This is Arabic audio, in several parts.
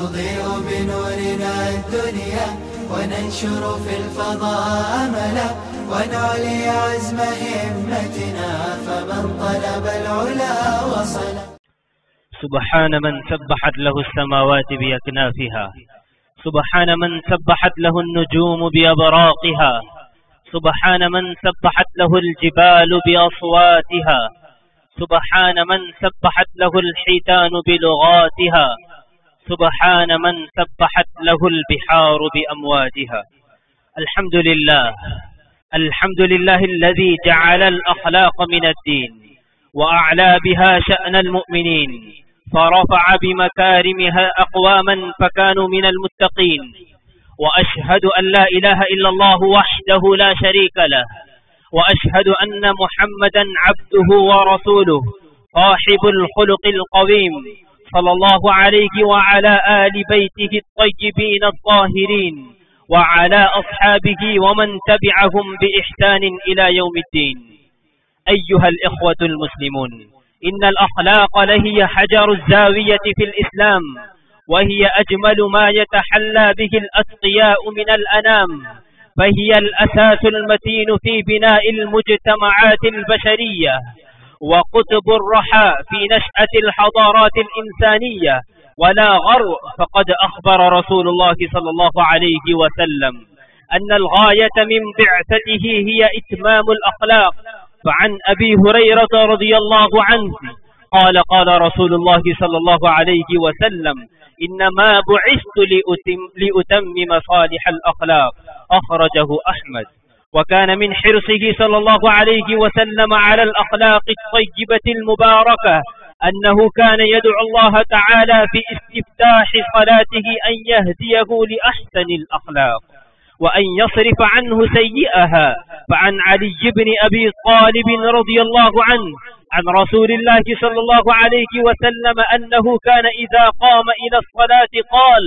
نضيء بنورنا الدنيا وننشر في الفضاء أملا ونعلي عزم همتنا فمن طلب العلا وصل. سبحان من سبحت له السماوات بأكنافها، سبحان من سبحت له النجوم بأبراقها، سبحان من سبحت له الجبال بأصواتها، سبحان من سبحت له الحيتان بلغاتها، سبحان من سبحت له البحار بأمواجها. الحمد لله، الحمد لله الذي جعل الأخلاق من الدين وأعلى بها شأن المؤمنين، فرفع بمكارمها أقواما فكانوا من المتقين. وأشهد أن لا إله إلا الله وحده لا شريك له، وأشهد أن محمدا عبده ورسوله صاحب الخلق القويم، صلى الله عليه وعلى آل بيته الطيبين الطاهرين وعلى أصحابه ومن تبعهم بإحسان إلى يوم الدين. أيها الإخوة المسلمون، إن الأخلاق لهي حجر الزاوية في الإسلام، وهي أجمل ما يتحلى به الأتقياء من الأنام، فهي الأساس المتين في بناء المجتمعات البشرية وقطب الرحاء في نشأة الحضارات الإنسانية. ولا غرو، فقد أخبر رسول الله صلى الله عليه وسلم أن الغاية من بعثته هي إتمام الأخلاق. فعن أبي هريرة رضي الله عنه قال قال رسول الله صلى الله عليه وسلم: إنما بعثت لأتمم صالح الأخلاق، أخرجه أحمد. وكان من حرصه صلى الله عليه وسلم على الأخلاق الطيبة المباركة أنه كان يدعو الله تعالى في استفتاح صلاته أن يهديه لأحسن الأخلاق وأن يصرف عنه سيئها. فعن علي بن أبي طالب رضي الله عنه عن رسول الله صلى الله عليه وسلم أنه كان إذا قام إلى الصلاة قال: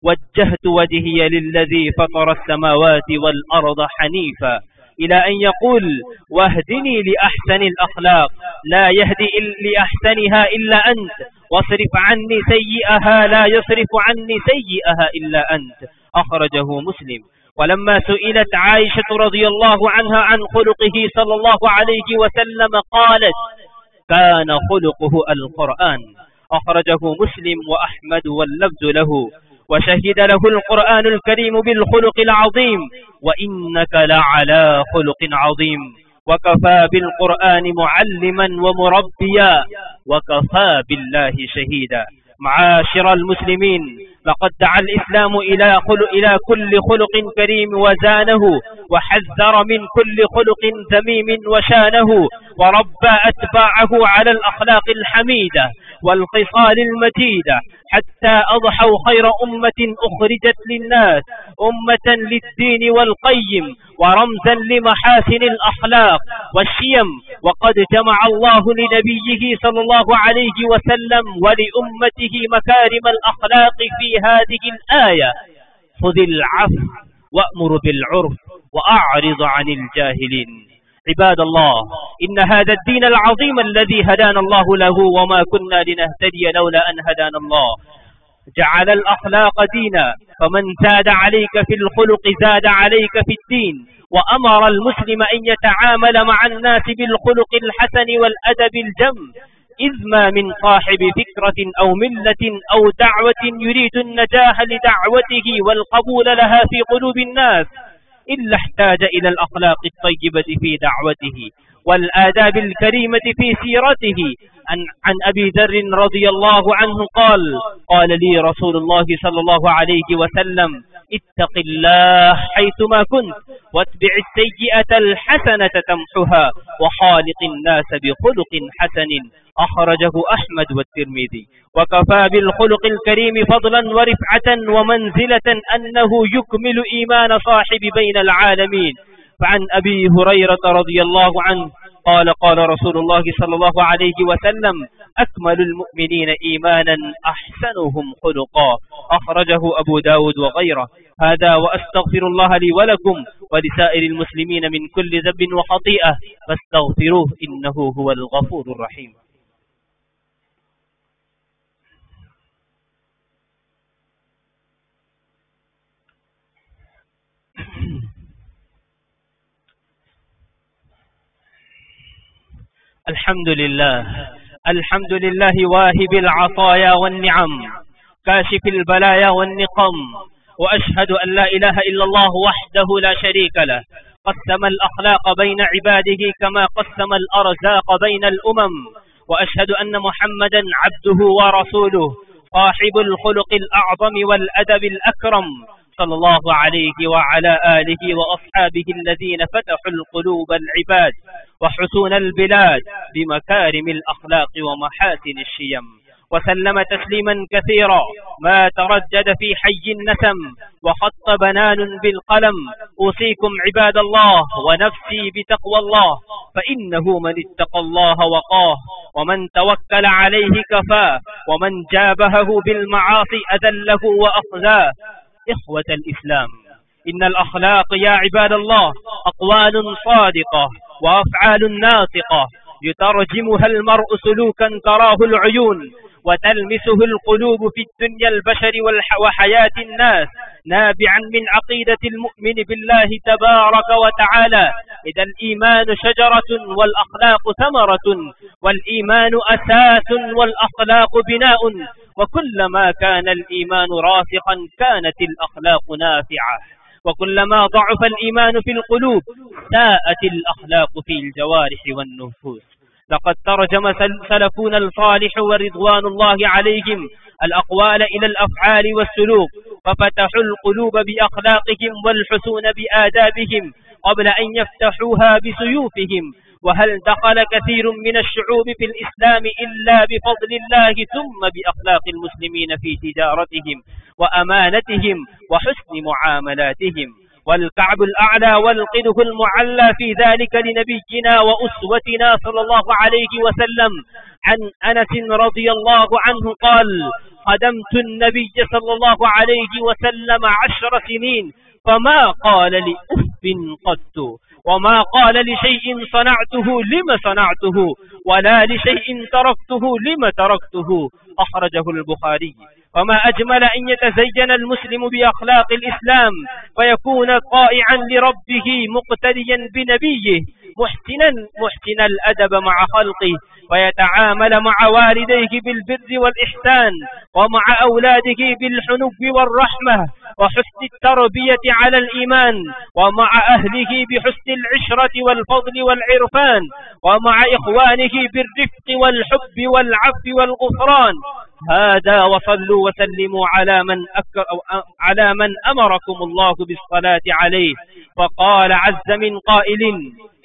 وجهت وجهي للذي فطر السماوات والأرض حنيفا، إلى أن يقول: واهدني لأحسن الأخلاق، لا يهدي لأحسنها إلا أنت، واصرف عني سيئها، لا يصرف عني سيئها إلا أنت، أخرجه مسلم. ولما سئلت عائشة رضي الله عنها عن خلقه صلى الله عليه وسلم قالت: كان خلقه القرآن، أخرجه مسلم وأحمد واللفظ له. وشهد له القرآن الكريم بالخلق العظيم: وإنك لعلى خلق عظيم. وكفى بالقرآن معلما ومربيا، وكفى بالله شهيدا. معاشر المسلمين، لقد دعا الإسلام إلى كل خلق كريم وزانه، وحذر من كل خلق ذميم وشانه، وربى أتباعه على الأخلاق الحميدة والخصال المجيدة، حتى أضحوا خير أمة أخرجت للناس، أمة للدين والقيم، ورمزا لمحاسن الأخلاق والشيم. وقد جمع الله لنبيه صلى الله عليه وسلم ولأمته مكارم الأخلاق في هذه الآية: خذ العفو وأمر بالعرف وأعرض عن الجاهلين. عباد الله، إن هذا الدين العظيم الذي هدانا الله له وما كنا لنهتدي لولا أن هدانا الله جعل الأخلاق دينا، فمن زاد عليك في الخلق زاد عليك في الدين. وأمر المسلم أن يتعامل مع الناس بالخلق الحسن والأدب الجم، إذ ما من صاحب فكرة أو ملة أو دعوة يريد النجاح لدعوته والقبول لها في قلوب الناس إلا احتاج إلى الأخلاق الطيبة في دعوته والآداب الكريمة في سيرته. عن أبي ذر رضي الله عنه قال: قال لي رسول الله صلى الله عليه وسلم: اتق الله حيثما كنت، واتبع السيئة الحسنة تمحها، وخالق الناس بخلق حسن، أخرجه أحمد والترمذي. وكفى بالخلق الكريم فضلا ورفعة ومنزلة أنه يكمل إيمان صاحب بين العالمين. فعن أبي هريرة رضي الله عنه قال: قال رسول الله صلى الله عليه وسلم: أكمل المؤمنين إيمانا أحسنهم خلقا، أخرجه أبو داود وغيره. هذا وأستغفر الله لي ولكم ولسائر المسلمين من كل ذنب وخطيئة، فاستغفروه إنه هو الغفور الرحيم. الحمد لله. الحمد لله واهب العطايا والنعم، كاشف البلايا والنقم. وأشهد أن لا إله إلا الله وحده لا شريك له، قسم الأخلاق بين عباده كما قسم الأرزاق بين الأمم. وأشهد أن محمدا عبده ورسوله، صاحب الخلق الأعظم والأدب الأكرم، صلى الله عليه وعلى آله وأصحابه الذين فتحوا القلوب العباد وحسون البلاد بمكارم الأخلاق ومحاسن الشيم، وسلم تسليما كثيرا ما تردد في حي النسم وخط بنان بالقلم. أوصيكم عباد الله ونفسي بتقوى الله، فإنه من اتقى الله وقاه، ومن توكل عليه كفاه، ومن جابهه بالمعاصي أذله وأخزاه. إخوة الإسلام، إن الأخلاق يا عباد الله أقوال صادقة وأفعال ناطقة، يترجمها المرء سلوكا تراه العيون وتلمسه القلوب في الدنيا البشر وحياة الناس، نابعا من عقيدة المؤمن بالله تبارك وتعالى. إذا الإيمان شجرة والأخلاق ثمرة، والإيمان أساس والأخلاق بناء، وكلما كان الإيمان راسخا كانت الأخلاق نافعة، وكلما ضعف الإيمان في القلوب ساءت الأخلاق في الجوارح والنفوس. لقد ترجم سلفنا الصالح ورضوان الله عليهم الأقوال إلى الأفعال والسلوك، ففتحوا القلوب بأخلاقهم والحسون بآدابهم قبل أن يفتحوها بسيوفهم. وهل دخل كثير من الشعوب في الإسلام إلا بفضل الله ثم بأخلاق المسلمين في تجارتهم وأمانتهم وحسن معاملاتهم. والكعب الأعلى والقده المعلى في ذلك لنبينا وأسوتنا صلى الله عليه وسلم. عن أنس رضي الله عنه قال: خدمت النبي صلى الله عليه وسلم 10 سنين فما قال لأف قط، وما قال لشيء صنعته لم صنعته، ولا لشيء تركته لم تركته. أخرجه البخاري. وما أجمل أن يتزين المسلم بأخلاق الإسلام فيكون طائعا لربه مقتديا بنبيه، محسنا الأدب مع خلقه، ويتعامل مع والديه بالبر والإحسان، ومع أولاده بالحنو والرحمة وحسن التربية على الإيمان، ومع أهله بحسن العشرة والفضل والعرفان، ومع إخوانه بالرفق والحب والعفو والغفران. هذا وصلوا وسلموا على من أمركم الله بالصلاة عليه، فقال عز من قائل: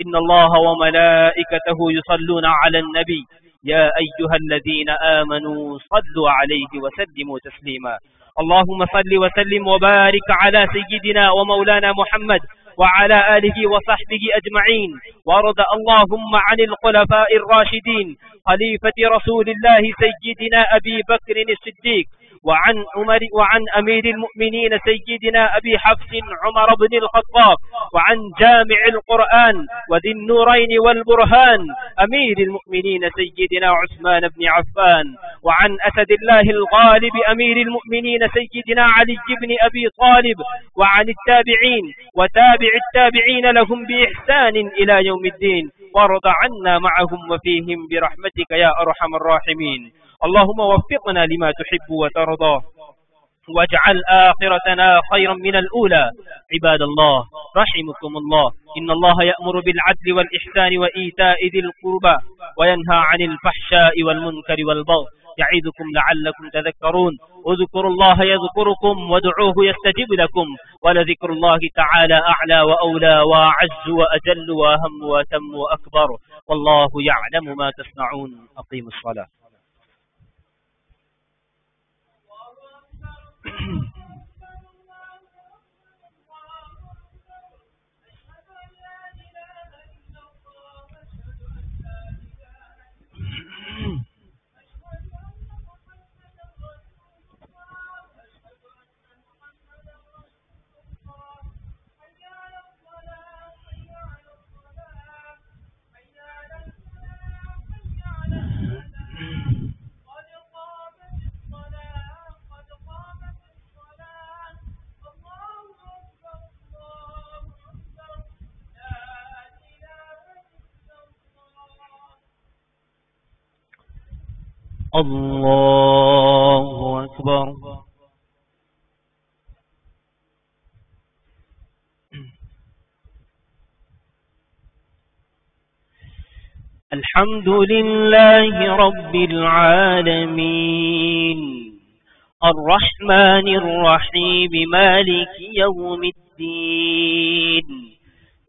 إن الله وملائكته يصلون على النبي يا أيها الذين آمنوا صلوا عليه وسلموا تسليما. اللهم صل وسلم وبارك على سيدنا ومولانا محمد وعلى آله وصحبه أجمعين، وارض اللهم عن الخلفاء الراشدين خليفة رسول الله سيدنا أبي بكر الصديق، وعن أمير المؤمنين سيدنا أبي حفص عمر بن الخطاب، وعن جامع القرآن وذي النورين والبرهان أمير المؤمنين سيدنا عثمان بن عفان، وعن أسد الله الغالب أمير المؤمنين سيدنا علي بن أبي طالب، وعن التابعين وتابع التابعين لهم بإحسان إلى يوم الدين، وارض عنا معهم وفيهم برحمتك يا أرحم الراحمين. اللهم وفقنا لما تحب وترضى، واجعل آخرتنا خيرا من الأولى. عباد الله رحمكم الله، إن الله يأمر بالعدل والإحسان وإيتاء ذي القربى وينهى عن الفحشاء والمنكر والبغي، يعظكم لعلكم تذكرون. اذكروا الله يذكركم وادعوه يستجب لكم، ولذكر الله تعالى أعلى وأولى وأعز وأجل وأهم وأتم وأكبر، والله يعلم ما تصنعون. أقيموا الصلاة. الله أكبر. الحمد لله رب العالمين الرحمن الرحيم مالك يوم الدين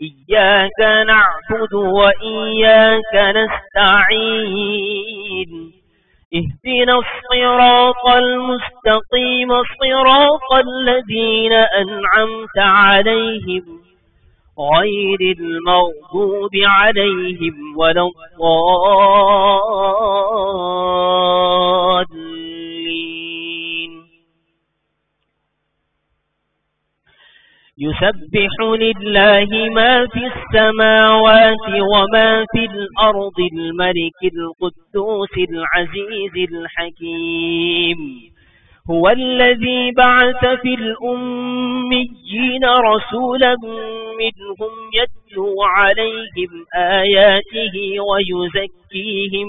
إياك نعبد وإياك نستعين اهدنا الصراط المستقيم صراط الذين أنعمت عليهم غير المغضوب عليهم ولا الضالين. يسبح لله ما في السماوات وما في الأرض الملك القدوس العزيز الحكيم هو الذي بعث في الأميين رسولا منهم يتلو عليهم آياته ويزكيهم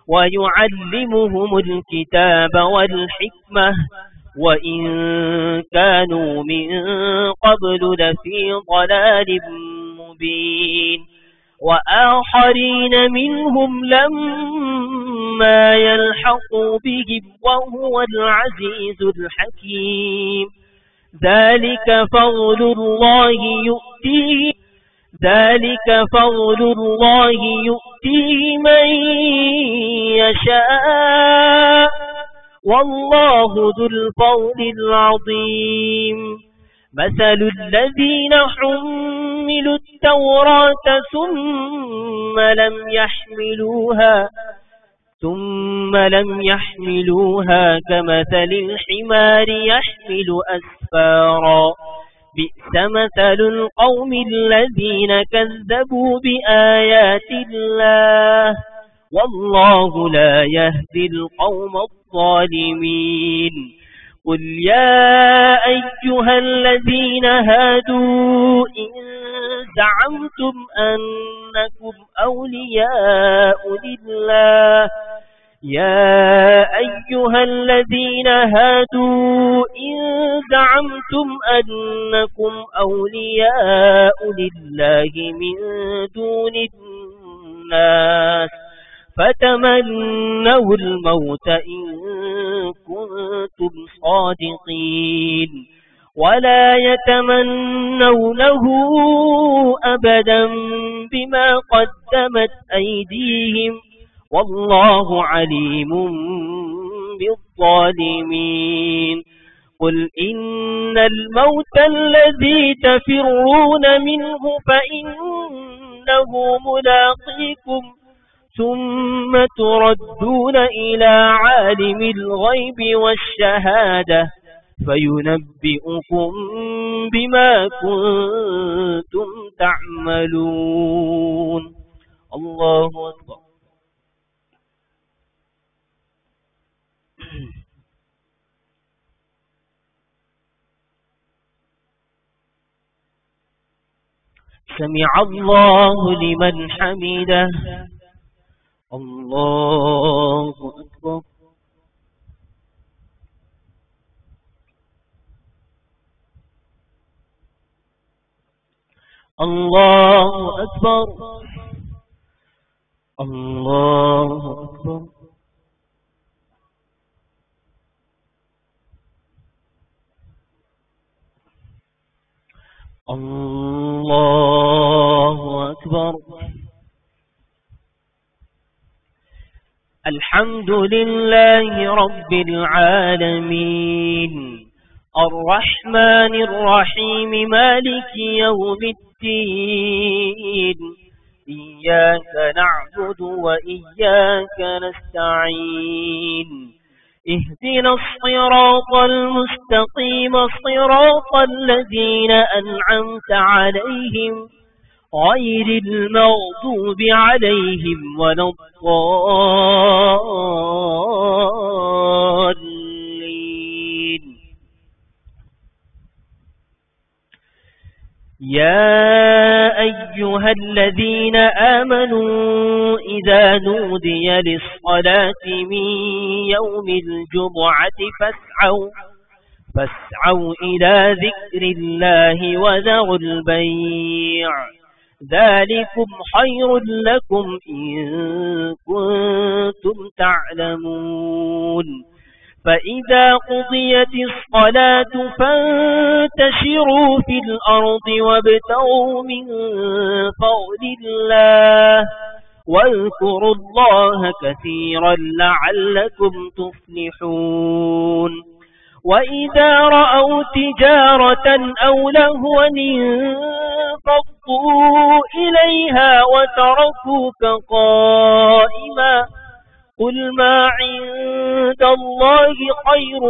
ويعلمهم الكتاب والحكمة وإن كانوا من قبل لفي ضلال مبين وآخرين منهم لما يلحقوا بهم وهو العزيز الحكيم ذلك فضل الله يؤتيه من يشاء والله ذو الفضل العظيم. مثل الذين حملوا التوراة ثم لم يحملوها كمثل الحمار يحمل أسفارا بئس مثل القوم الذين كذبوا بآيات الله والله لا يهدي القوم الظالمين. قل يا أيها الذين هادوا إن زعمتم أنكم أولياء لله من دون الناس فتمنوا الموت إن كنتم صادقين ولا يتمنونه أبدا بما قدمت أيديهم والله عليم بالظالمين. قل إن الموت الذي تفرون منه فإنه ملاقيكم ثم تردون إلى عالم الغيب والشهادة فينبئكم بما كنتم تعملون. الله أكبر. سمع الله لمن حمده. الله أكبر. الله أكبر. الله أكبر. الله أكبر. الحمد لله رب العالمين الرحمن الرحيم مالك يوم الدين إياك نعبد وإياك نستعين اهدنا الصراط المستقيم صراط الذين أنعمت عليهم غير المغضوب عليهم ولا الضالين. يا أيها الذين آمنوا إذا نودي للصلاة من يوم الجمعة فاسعوا إلى ذكر الله وذروا البيع ذلكم خير لكم إن كنتم تعلمون فإذا قضيت الصلاة فانتشروا في الأرض وابتغوا من فضل الله واذكروا الله كثيرا لعلكم تفلحون وإذا رأوا تجارة أو لهوا انفضوا إليها وتركوك قائما قل ما عند الله خير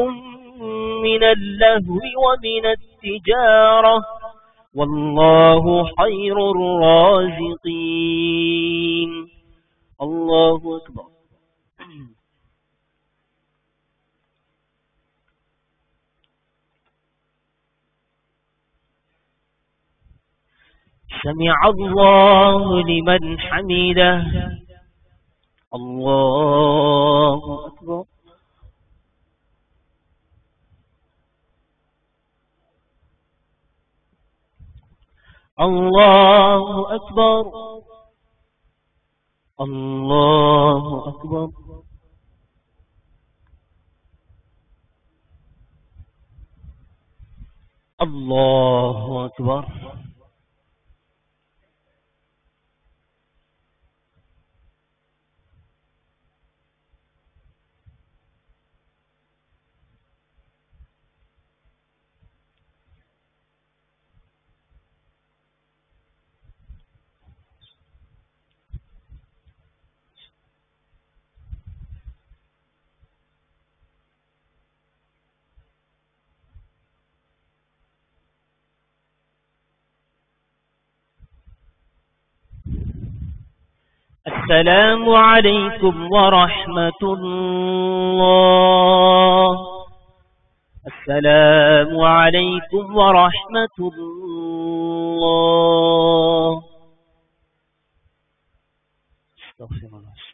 من اللهو ومن التجارة والله خير الرازقين. الله أكبر. سمع الله لمن حمده. الله أكبر. الله أكبر. الله أكبر. الله أكبر. السلام عليكم ورحمة الله. السلام عليكم ورحمة الله. استغفر الله.